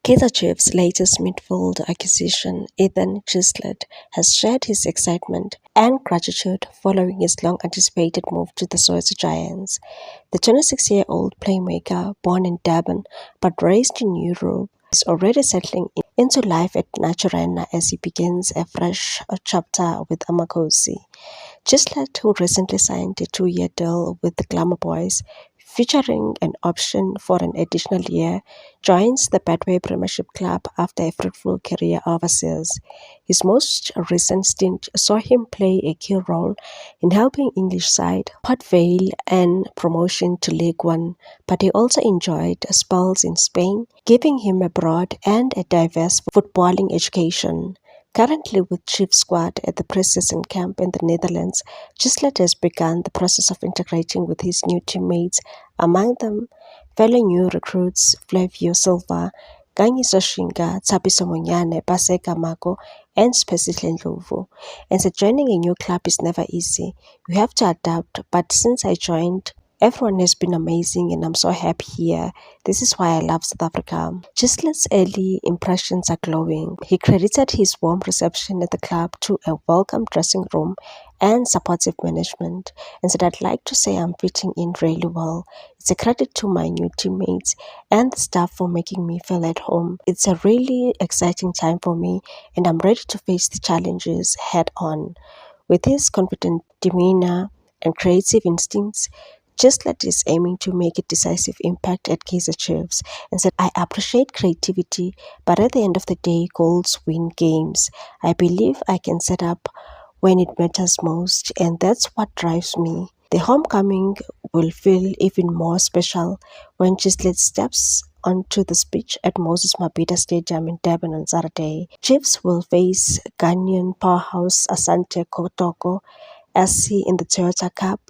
Kaizer Chiefs' latest midfield acquisition, Ethan Gislett, has shared his excitement and gratitude following his long-anticipated move to the Soweto Giants. The 26-year-old playmaker, born in Durban but raised in Europe, is already settling into life at Naturena as he begins a fresh chapter with Amakhosi. Gislett, who recently signed a 2-year deal with the Glamour Boys, featuring an option for an additional year, joins the Betway Premiership club after a fruitful career overseas. His most recent stint saw him play a key role in helping English side Port Vale and promotion to League One, but he also enjoyed spells in Spain, giving him a broad and a diverse footballing education. Currently with Chief Squad at the pre-season camp in the Netherlands, Gislett has begun the process of integrating with his new teammates, among them fellow new recruits Flavio Silva, Kangiso Shinga, Thabiso Monyane, Paseka Mako, and Spesihle Ndlovu. And so joining a new club is never easy. You have to adapt, but since I joined, everyone has been amazing and I'm so happy here. This is why I love South Africa. Gislett's early impressions are glowing. He credited his warm reception at the club to a welcome dressing room and supportive management, and said, I'd like to say I'm fitting in really well. It's a credit to my new teammates and the staff for making me feel at home. It's a really exciting time for me and I'm ready to face the challenges head on. With his confident demeanor and creative instincts, Gislett is aiming to make a decisive impact at Kaizer Chiefs and said, I appreciate creativity, but at the end of the day, goals win games. I believe I can set up when it matters most, and that's what drives me. The homecoming will feel even more special when Gislett steps onto the pitch at Moses Mabhida Stadium in Durban on Saturday. Chiefs will face Ghanaian powerhouse Asante Kotoko SC in the Toyota Cup,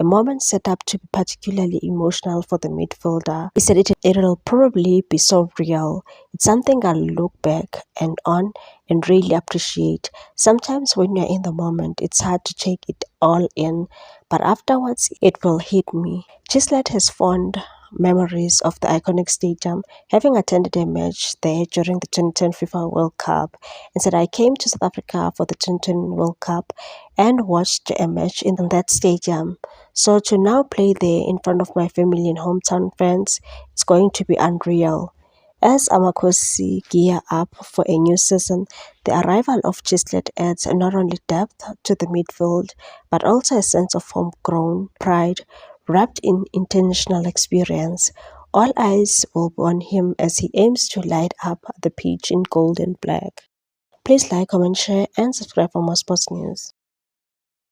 a moment set up to be particularly emotional for the midfielder. He said it'll probably be so real. It's something I'll look back and on and really appreciate. Sometimes when you're in the moment, it's hard to take it all in, but afterwards it will hit me. Gislett has fond memories of the iconic stadium, having attended a match there during the 2010 FIFA World Cup, and said, I came to South Africa for the 2010 World Cup and watched a match in that stadium. So to now play there in front of my family and hometown friends, it's going to be unreal. As Amakhosi gear up for a new season, the arrival of Gislett adds not only depth to the midfield, but also a sense of homegrown pride wrapped in international experience. All eyes will be on him as he aims to light up the pitch in gold and black. Please like, comment, share, and subscribe for more sports news.